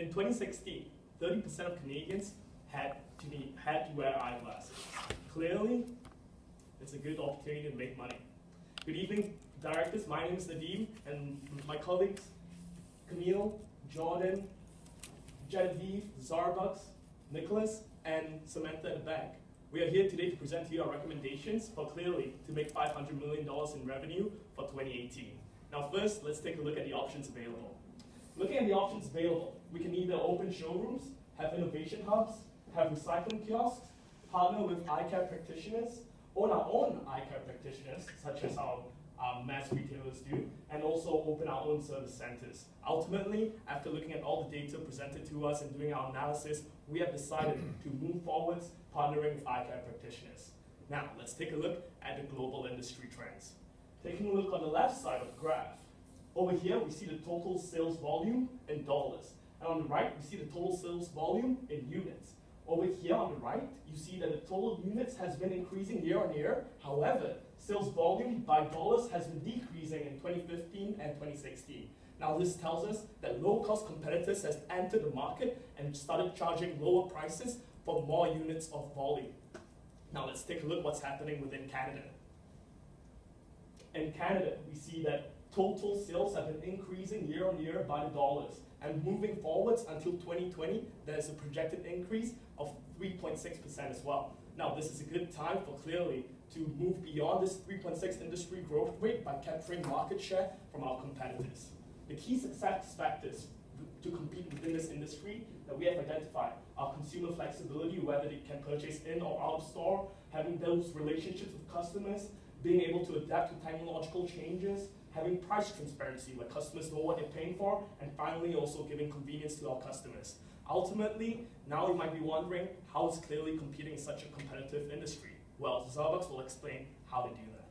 In 2016, 30% of Canadians had to wear eyeglasses. Clearly, it's a good opportunity to make money. Good evening, directors. My name is Nadeem, and my colleagues, Camille, Jordan, Genevieve, Zarbucks, Nicholas, and Samantha at the back. We are here today to present to you our recommendations for Clearly to make $500 million in revenue for 2018. Now first, let's take a look at the options available. Looking at the options available, we can either open showrooms, have innovation hubs, have recycling kiosks, partner with eye care practitioners, own our own eye care practitioners, such as our mass retailers do, and also open our own service centers. Ultimately, after looking at all the data presented to us and doing our analysis, we have decided to move forwards partnering with eye care practitioners. Now, let's take a look at the global industry trends. Taking a look on the left side of the graph, over here we see the total sales volume in dollars, and on the right we see the total sales volume in units. Over here on the right, you see that the total units has been increasing year on year. However, sales volume by dollars has been decreasing in 2015 and 2016. Now this tells us that low-cost competitors has entered the market and started charging lower prices for more units of volume. Now let's take a look what's happening within Canada. In Canada, we see that total sales have been increasing year on year by the dollars. And moving forwards until 2020, there's a projected increase of 3.6% as well. Now, this is a good time for Clearly to move beyond this 3.6 industry growth rate by capturing market share from our competitors. The key success factors to compete within this industry that we have identified are consumer flexibility, whether they can purchase in or out of store, having those relationships with customers, being able to adapt to technological changes, having price transparency where customers know what they're paying for, and finally also giving convenience to our customers. Ultimately, now you might be wondering, how is Clearly competing in such a competitive industry? Well, Starbucks will explain how they do that.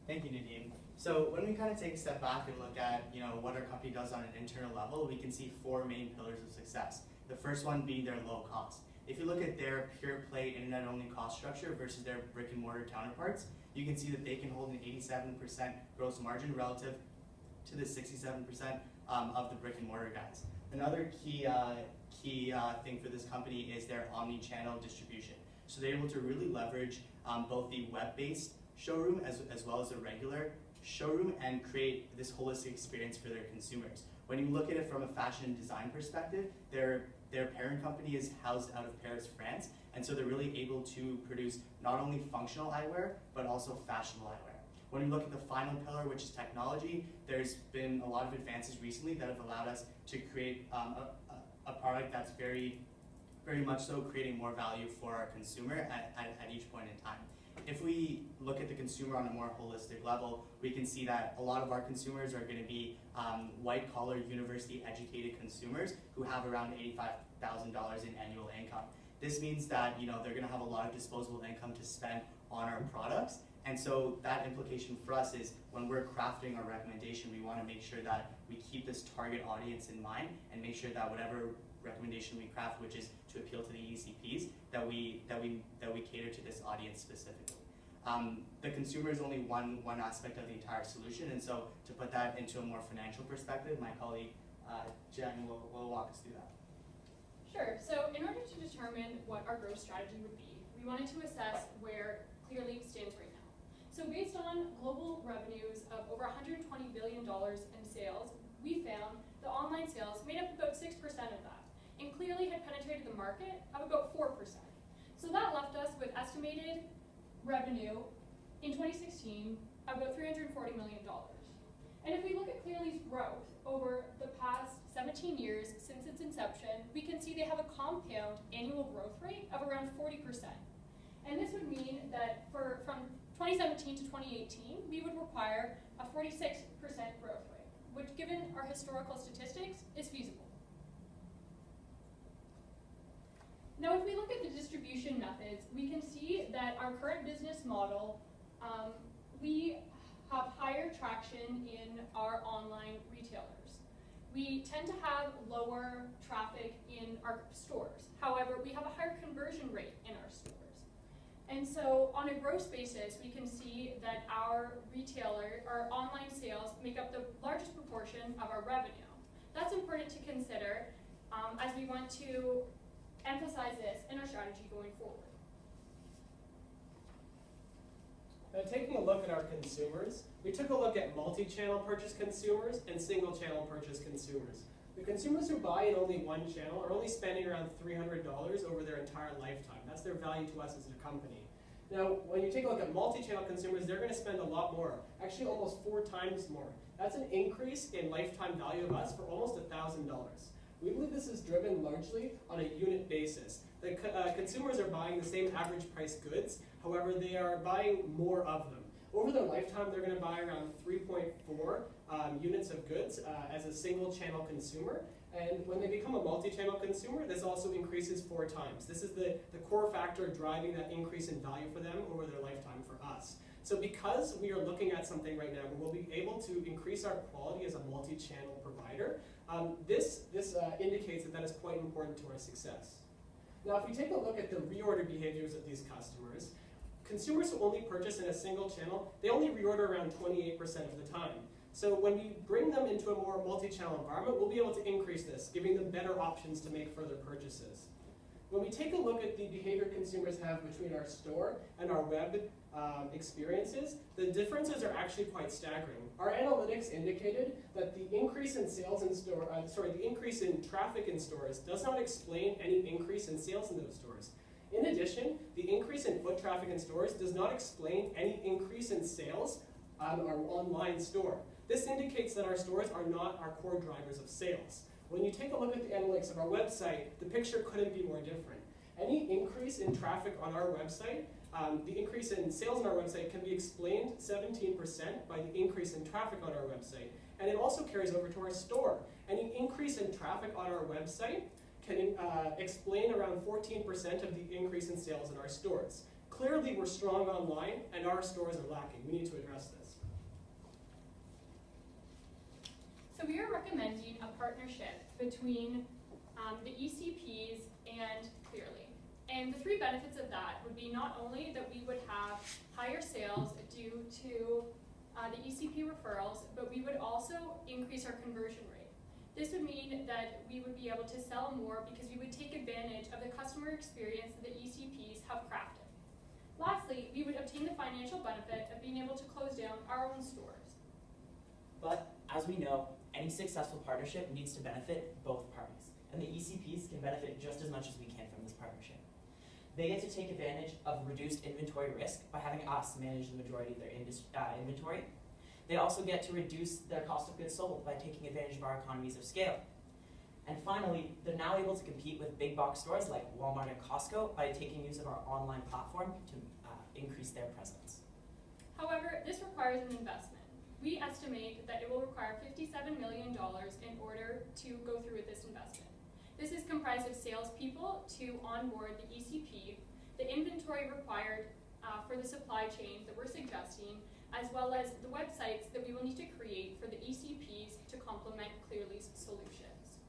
Thank you, Nadeem. So when we kind of take a step back and look at what our company does on an internal level, we can see four main pillars of success. The first one being their low cost. If you look at their pure play internet-only cost structure versus their brick and mortar counterparts, you can see that they can hold an 87% gross margin relative to the 67% of the brick and mortar guys. Another key thing for this company is their omni-channel distribution. So they're able to really leverage both the web-based showroom as well as a regular showroom and create this holistic experience for their consumers. When you look at it from a fashion and design perspective, their parent company is housed out of Paris, France, and so they're really able to produce not only functional eyewear, but also fashionable eyewear. When you look at the final pillar, which is technology, there's been a lot of advances recently that have allowed us to create a product that's very much so creating more value for our consumer at each point in time. If we look at the consumer on a more holistic level, we can see that a lot of our consumers are going to be white-collar, university-educated consumers who have around $85,000 in annual income. This means that they're going to have a lot of disposable income to spend on our products, and so that implication for us is when we're crafting our recommendation, we want to make sure that we keep this target audience in mind and make sure that whatever recommendation we craft, which is to appeal to the ECPs, that we cater to this audience specifically. The consumer is only one aspect of the entire solution, and so to put that into a more financial perspective, my colleague Jen will walk us through that. Sure. So in order to determine what our growth strategy would be, we wanted to assess where Clearly stands right now. So based on global revenues of over $120 billion in sales, we found the online sales made up about 6% of that, and Clearly had penetrated the market of about 4%. So that left us with estimated revenue in 2016 of about $340 million. And if we look at Clearly's growth over the past 17 years since its inception, we can see they have a compound annual growth rate of around 40%. And this would mean that from 2017 to 2018, we would require a 46% growth rate, which given our historical statistics is feasible. Now, if we look at the distribution methods, we can see that our current business model, we have higher traction in our online retailers. We tend to have lower traffic in our stores. However, we have a higher conversion rate in our stores. And so on a gross basis, we can see that our online sales make up the largest proportion of our revenue. That's important to consider as we want to emphasize this in our strategy going forward. Now, taking a look at our consumers, we took a look at multi-channel purchase consumers and single-channel purchase consumers. The consumers who buy in only one channel are only spending around $300 over their entire lifetime. That's their value to us as a company. Now, when you take a look at multi-channel consumers, they're going to spend a lot more, actually almost 4 times more. That's an increase in lifetime value of us for almost $1,000. We believe this is driven largely on a unit basis. The consumers are buying the same average price goods, however, they are buying more of them. Over their lifetime, they're going to buy around 3.4 units of goods as a single channel consumer. And when they become a multi-channel consumer, this also increases 4 times. This is the core factor driving that increase in value for them over their lifetime for us. So because we are looking at something right now where we'll be able to increase our quality as a multi-channel provider, this indicates that that is quite important to our success. Now, if we take a look at the reorder behaviors of these customers, consumers who only purchase in a single channel, they only reorder around 28% of the time. So when we bring them into a more multi-channel environment, we'll be able to increase this, giving them better options to make further purchases. When we take a look at the behavior consumers have between our store and our web experiences, the differences are actually quite staggering. Our analytics indicated that the increase in sales in store, the increase in traffic in stores does not explain any increase in sales in those stores. In addition, the increase in foot traffic in stores does not explain any increase in sales on our online store. This indicates that our stores are not our core drivers of sales. When you take a look at the analytics of our website, the picture couldn't be more different. Any increase in traffic on our website, the increase in sales on our website can be explained 17% by the increase in traffic on our website. And it also carries over to our store. Any increase in traffic on our website can explain around 14% of the increase in sales in our stores. Clearly, we're strong online, and our stores are lacking. We need to address this. So we are recommending a partnership between the ECPs and Clearly. And the 3 benefits of that would be not only that we would have higher sales due to the ECP referrals, but we would also increase our conversion rate. This would mean that we would be able to sell more because we would take advantage of the customer experience that the ECPs have crafted. Lastly, we would obtain the financial benefit of being able to close down our own stores. But as we know, any successful partnership needs to benefit both parties, and the ECPs can benefit just as much as we can from this partnership. They get to take advantage of reduced inventory risk by having us manage the majority of their inventory. They also get to reduce their cost of goods sold by taking advantage of our economies of scale. And finally, they're now able to compete with big box stores like Walmart and Costco by taking use of our online platform to increase their presence. However, this requires an investment. We estimate that it will require $57 million in order to go through with this investment. This is comprised of salespeople to onboard the ECP, the inventory required for the supply chain that we're suggesting, as well as the websites that we will need to create for the ECPs to complement Clearly's solutions.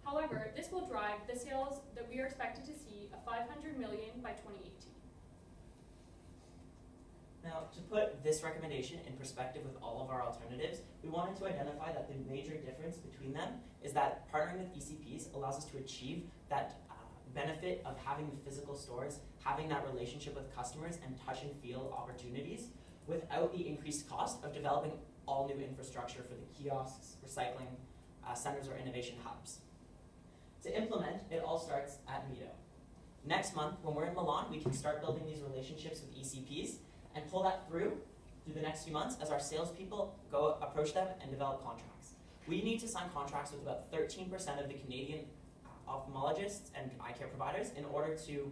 However, this will drive the sales that we are expected to see of $500 million by 2018. Now, to put this recommendation in perspective with all of our alternatives, we wanted to identify that the major difference between them is that partnering with ECPs allows us to achieve that benefit of having the physical stores, having that relationship with customers and touch and feel opportunities without the increased cost of developing all new infrastructure for the kiosks, recycling centers, or innovation hubs. To implement, it all starts at Mito. Next month, when we're in Milan, we can start building these relationships with ECPs and pull that through the next few months as our salespeople go approach them and develop contracts. We need to sign contracts with about 13% of the Canadian ophthalmologists and eye care providers in order to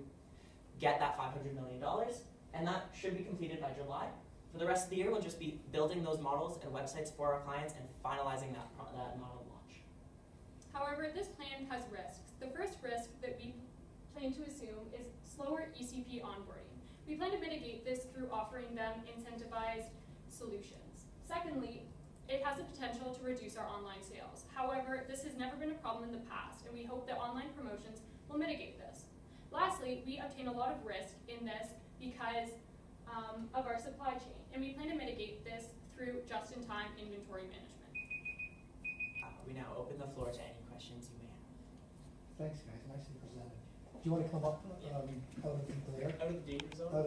get that $500 million, and that should be completed by July. For the rest of the year, we'll just be building those models and websites for our clients and finalizing that model launch. However, this plan has risks. The first risk that we plan to assume is slower ECP onboarding. We plan to mitigate this through offering them incentivized solutions. Secondly, it has the potential to reduce our online sales. However, this has never been a problem in the past, and we hope that online promotions will mitigate this. Lastly, we obtain a lot of risk in this because of our supply chain, and we plan to mitigate this through just-in-time inventory management. We now open the floor to any questions you may have. thanks guys, nicely presented. Do you want to come up out of there? Out of the danger zone? Out of